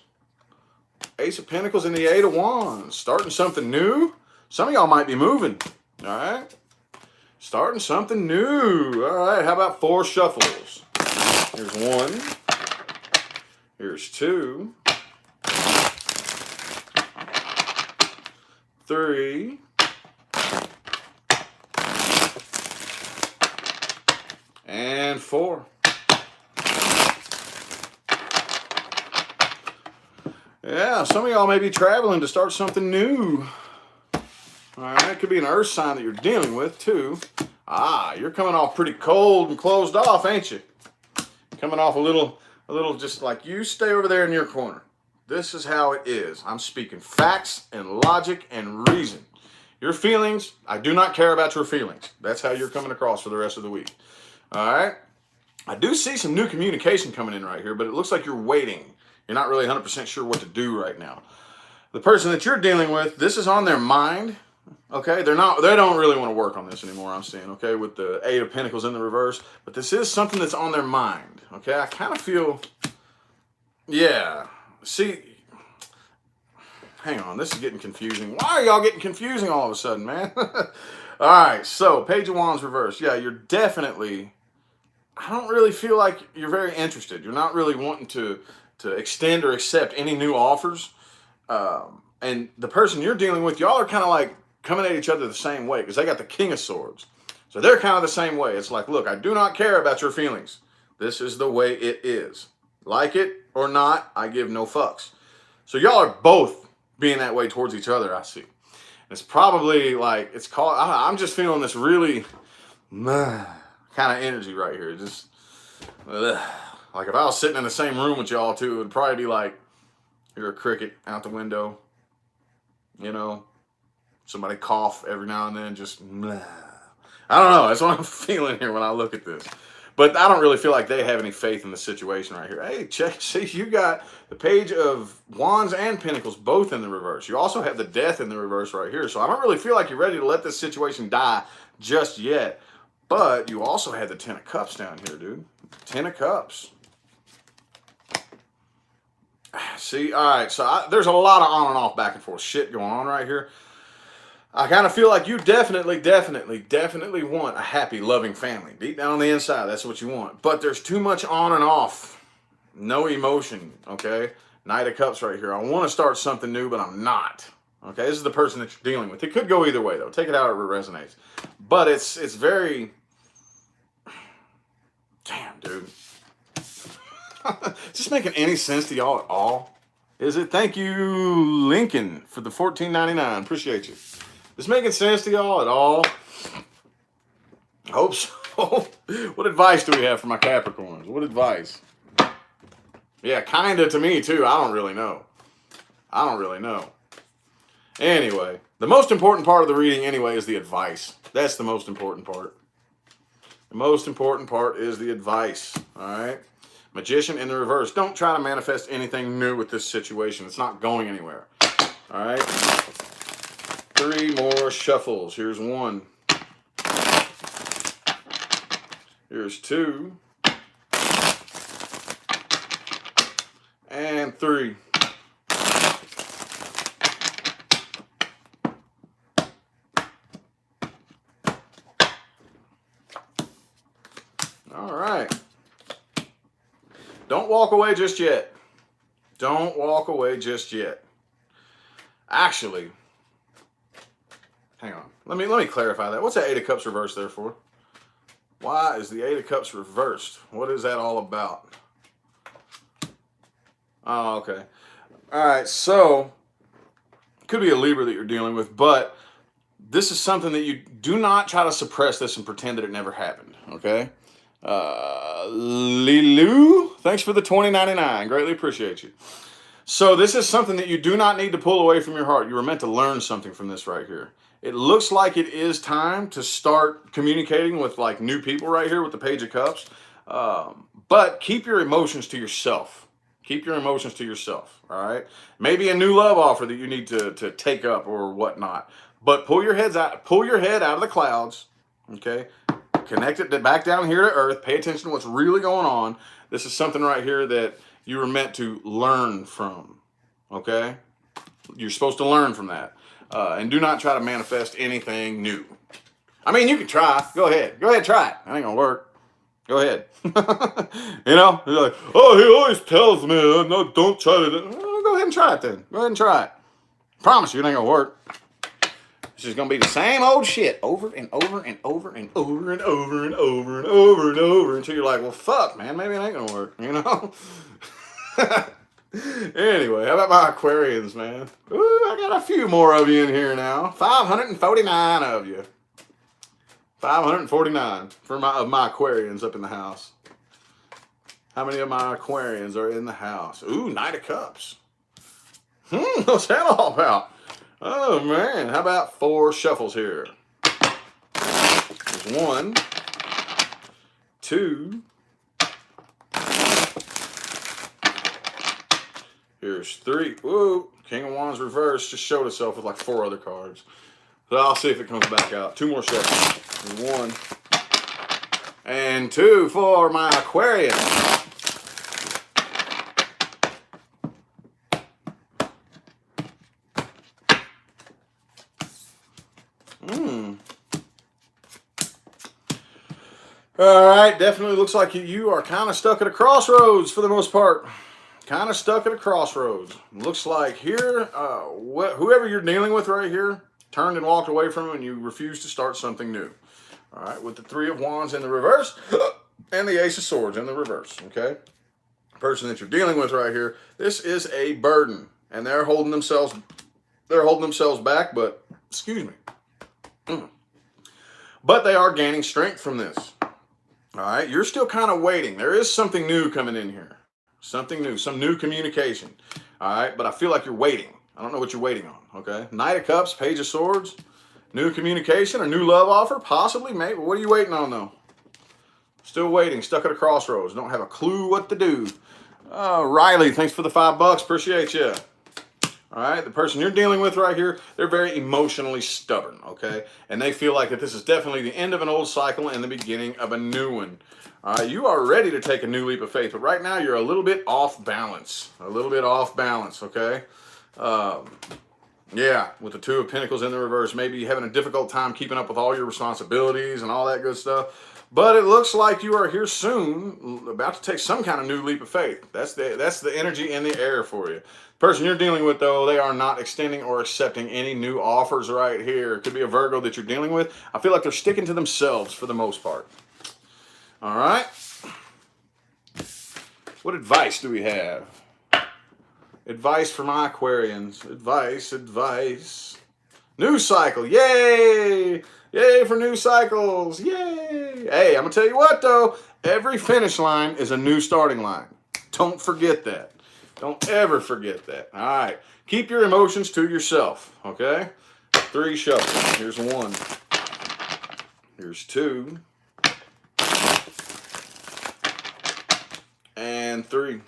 Ace of Pentacles and the Eight of Wands. Starting something new. Some of y'all might be moving. All right. Starting something new. All right. How about 4 shuffles? Here's 1. Here's 2. 3. And 4. Yeah, some of y'all may be traveling to start something new. All right, it could be an earth sign that you're dealing with too. Ah, you're coming off pretty cold and closed off, ain't you? Coming off a little just like you stay over there in your corner. This is how it is. I'm speaking facts and logic and reason. Your feelings, I do not care about your feelings. That's how you're coming across for the rest of the week. All right. I do see some new communication coming in right here, but it looks like you're waiting. You're not really 100% sure what to do right now. The person that you're dealing with, this is on their mind. Okay, they don't really want to work on this anymore, I'm seeing, okay, with the 8 of Pentacles in the reverse. But this is something that's on their mind. Okay, I kind of feel, yeah. See, hang on, this is getting confusing. Why are y'all getting confusing all of a sudden, man? All right, so Page of Wands reverse. Yeah, you're definitely, I don't really feel like you're very interested. You're not really wanting to extend or accept any new offers. And the person you're dealing with, y'all are kind of like coming at each other the same way because they got the King of Swords. So they're kind of the same way. It's like, look, I do not care about your feelings. This is the way it is. Like it or not, I give no fucks. So y'all are both being that way towards each other, I see. It's probably like, it's called, I'm just feeling this really kind of energy right here. Just, like if I was sitting in the same room with y'all too, it would probably be like, hear a cricket out the window. You know, somebody cough every now and then, just, I don't know. That's what I'm feeling here when I look at this. But I don't really feel like they have any faith in the situation right here. Hey, check, see, you got the Page of Wands and Pentacles both in the reverse. You also have the Death in the reverse right here. So I don't really feel like you're ready to let this situation die just yet. But you also have the 10 of Cups down here, dude. 10 of Cups. See, all right, so there's a lot of on and off, back and forth shit going on right here. I kind of feel like you definitely want a happy, loving family. Deep down on the inside, that's what you want. But there's too much on and off. No emotion, okay? Knight of Cups right here. I want to start something new, but I'm not. Okay, this is the person that you're dealing with. It could go either way, though. Take it however it resonates. But it's very... Damn, dude. Is this making any sense to y'all at all? Is it? Thank you, Lincoln, for the $14.99. Appreciate you. Is this making sense to y'all at all? I hope so. What advice do we have for my Capricorns? What advice? Yeah, kind of to me, too. I don't really know. Anyway, the most important part of the reading, anyway, is the advice. That's the most important part. The most important part is the advice, all right? Magician in the reverse. Don't try to manifest anything new with this situation. It's not going anywhere. All right. 3 more shuffles. Here's 1. Here's 2. And 3. All right. Don't walk away just yet. Don't walk away just yet. Actually, hang on. Let me clarify that. What's that 8 of Cups reversed there for? Why is the 8 of Cups reversed? What is that all about? Oh, okay. All right, so it could be a Libra that you're dealing with, but this is something that you do not try to suppress this and pretend that it never happened, okay? Lilu, thanks for the $20.99. Greatly appreciate you. So this is something that you do not need to pull away from your heart. You were meant to learn something from this right here. It looks like it is time to start communicating with like new people right here with the Page of Cups. But keep your emotions to yourself. Keep your emotions to yourself, all right? Maybe a new love offer that you need to take up or whatnot. But pull your head out of the clouds, okay? Connect it back down here to earth. Pay attention to what's really going on. This is something right here that you were meant to learn from. Okay? You're supposed to learn from that. And do not try to manifest anything new. I mean, you can try. Go ahead. Go ahead, try it. It ain't gonna work. Go ahead. You know? You're like, oh, he always tells me, no, don't try to. Oh, go ahead and try it then. Go ahead and try it. Promise you it ain't gonna work. It's just gonna be the same old shit over and over and over and over and over and over and over and over until you're like, well, fuck, man, maybe it ain't gonna work, you know? Anyway, how about my Aquarians, man? Ooh, I got a few more of you in here now. 549 of you. 549 of my Aquarians up in the house. How many of my Aquarians are in the house? Ooh, Knight of Cups. What's that all about? Oh, man. How about 4 shuffles here? There's 1, 2. Here's 3. Whoa. King of Wands reverse just showed itself with like 4 other cards. So I'll see if it comes back out. 2 more shuffles. 1 and 2 for my Aquarius. All right, definitely looks like you are kind of stuck at a crossroads for the most part. Kind of stuck at a crossroads. Looks like here, whoever you're dealing with right here, turned and walked away from him and you refuse to start something new. All right, with the 3 of Wands in the reverse and the Ace of Swords in the reverse, okay? The person that you're dealing with right here, this is a burden and they're holding themselves back, but, excuse me. But they are gaining strength from this. All right, you're still kind of waiting. There is something new coming in here. Something new, some new communication. All right, but I feel like you're waiting. I don't know what you're waiting on, okay? Knight of Cups, Page of Swords, new communication, a new love offer, possibly, maybe. What are you waiting on, though? Still waiting, stuck at a crossroads. Don't have a clue what to do. Riley, thanks for the $5. Appreciate you. All right, the person you're dealing with right here, they're very emotionally stubborn, okay? And they feel like that this is definitely the end of an old cycle and the beginning of a new one. All right, you are ready to take a new leap of faith, but right now you're a little bit off balance. A little bit off balance, okay? Yeah, with the 2 of Pentacles in the reverse, maybe you're having a difficult time keeping up with all your responsibilities and all that good stuff. But it looks like you are here soon, about to take some kind of new leap of faith. That's the energy in the air for you. The person you're dealing with, though, they are not extending or accepting any new offers right here. It could be a Virgo that you're dealing with. I feel like they're sticking to themselves for the most part. All right. What advice do we have? Advice for my Aquarians. Advice. New cycle. Yay! Yay for new cycles. Yay! Hey, I'm going to tell you what, though. Every finish line is a new starting line. Don't forget that. Don't ever forget that. All right. Keep your emotions to yourself, okay? 3 shuffles. Here's 1. Here's 2. And 3.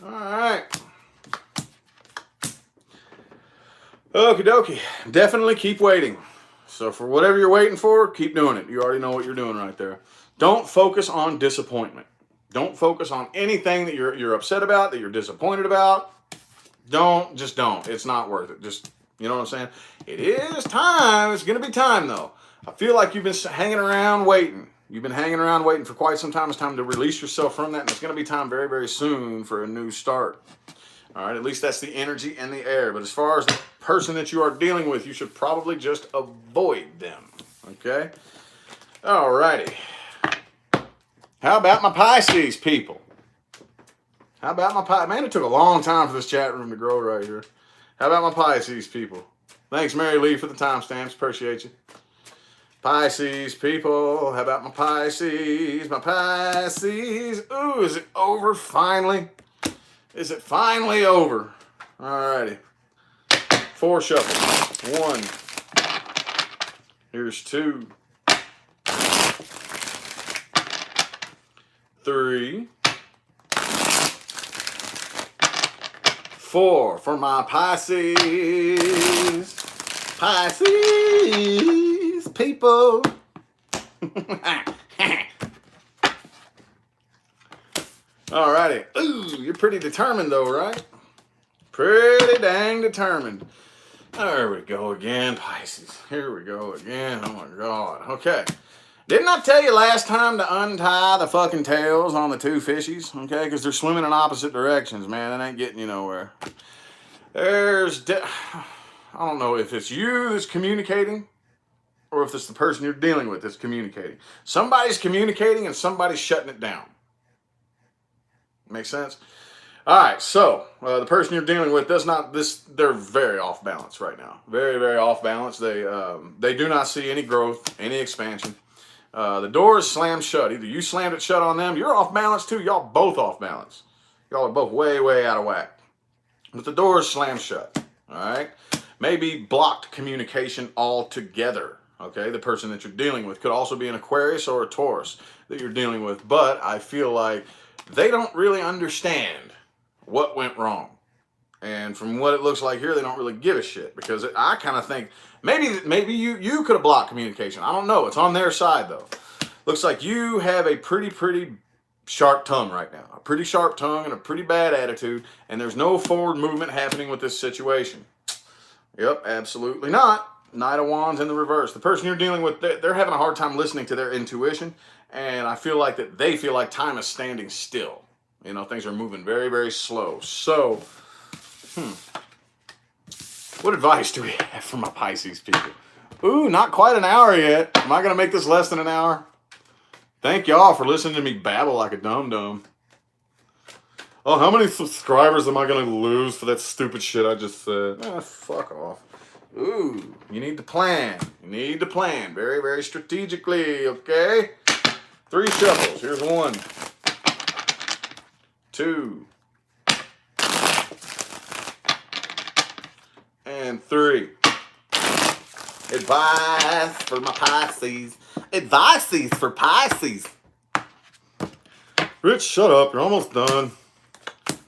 All right. Okie dokie. Definitely keep waiting. So for whatever you're waiting for, keep doing it. You already know what you're doing right there. Don't focus on disappointment. Don't focus on anything that you're upset about, that you're disappointed about. Just don't. It's not worth it. Just, you know what I'm saying? It is time. It's going to be time, though. I feel like you've been hanging around waiting. You've been hanging around waiting for quite some time. It's time to release yourself from that, and it's going to be time very, very soon for a new start. All right, at least that's the energy and the air. But as far as the person that you are dealing with, you should probably just avoid them, okay? All righty. How about my Pisces people? How about my Pisces? Man, it took a long time for this chat room to grow right here. How about my Pisces people? Thanks, Mary Lee, for the timestamps. Appreciate you. Pisces people. How about my Pisces? My Pisces. Ooh, is it over finally? Is it finally over? All righty. 4 shuffles. 1. Here's 2. 3. 4 for my Pisces. Pisces people. Alrighty. Ooh, you're pretty determined though, right? Pretty dang determined. There we go again, Pisces. Here we go again. Oh my God. Okay. Didn't I tell you last time to untie the fucking tails on the two fishies? Okay, because they're swimming in opposite directions, man. It ain't getting you nowhere. I don't know if it's you that's communicating or if it's the person you're dealing with that's communicating. Somebody's communicating and somebody's shutting it down. Makes sense? All right, so the person you're dealing with does not they're very off balance right now. Very, very off balance. They do not see any growth, any expansion. The door is slammed shut. Either you slammed it shut on them, you're off balance too. Y'all both off balance. Y'all are both way, way out of whack. But the door is slammed shut. All right? Maybe blocked communication altogether. Okay? The person that you're dealing with could also be an Aquarius or a Taurus that you're dealing with. But I feel like they don't really understand what went wrong. And from what it looks like here, they don't really give a shit. Because I kind of think maybe you could have blocked communication. I don't know. It's on their side, though. Looks like you have a pretty sharp tongue right now. A pretty sharp tongue and a pretty bad attitude. And there's no forward movement happening with this situation. Yep, absolutely not. Knight of Wands in the reverse. The person you're dealing with, they're having a hard time listening to their intuition. And I feel like that they feel like time is standing still. You know, things are moving very, very slow. So, what advice do we have for my Pisces people? Ooh, not quite an hour yet. Am I going to make this less than an hour? Thank y'all for listening to me babble like a dum-dum. Oh, how many subscribers am I going to lose for that stupid shit I just said? Fuck off. Ooh, you need to plan. You need to plan very, very strategically, okay? 3 shuffles. Here's 1, 2, and 3. Advice for my Pisces. Advices for Pisces. Rich, shut up. You're almost done.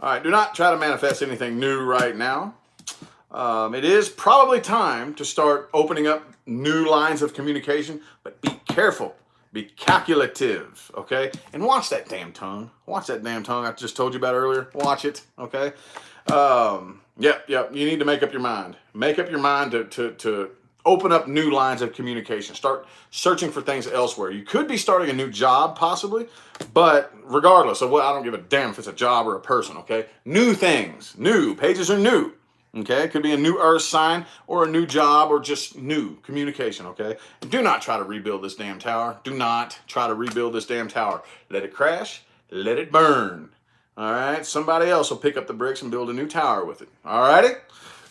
All right, do not try to manifest anything new right now. It is probably time to start opening up new lines of communication, but be careful. Be calculative, okay? And watch that damn tongue. Watch that damn tongue I just told you about earlier. Watch it, okay? Yep. You need to make up your mind. Make up your mind to open up new lines of communication. Start searching for things elsewhere. You could be starting a new job, possibly, but regardless of what, I don't give a damn if it's a job or a person, okay? New things. New. Pages are new. Okay, it could be a new earth sign or a new job or just new communication, okay? And do not try to rebuild this damn tower. Do not try to rebuild this damn tower. Let it crash. Let it burn. All right? Somebody else will pick up the bricks and build a new tower with it. All righty?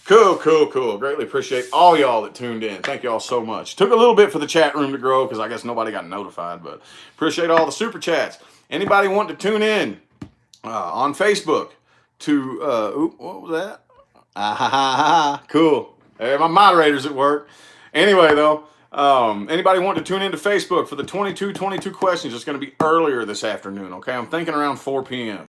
Cool. Greatly appreciate all y'all that tuned in. Thank y'all so much. Took a little bit for the chat room to grow because I guess nobody got notified, but appreciate all the super chats. Anybody want to tune in on Facebook to, what was that? Cool. Hey, my moderator's at work. Anyway, though, anybody want to tune into Facebook for the 22 questions? It's going to be earlier this afternoon, okay? I'm thinking around 4 p.m.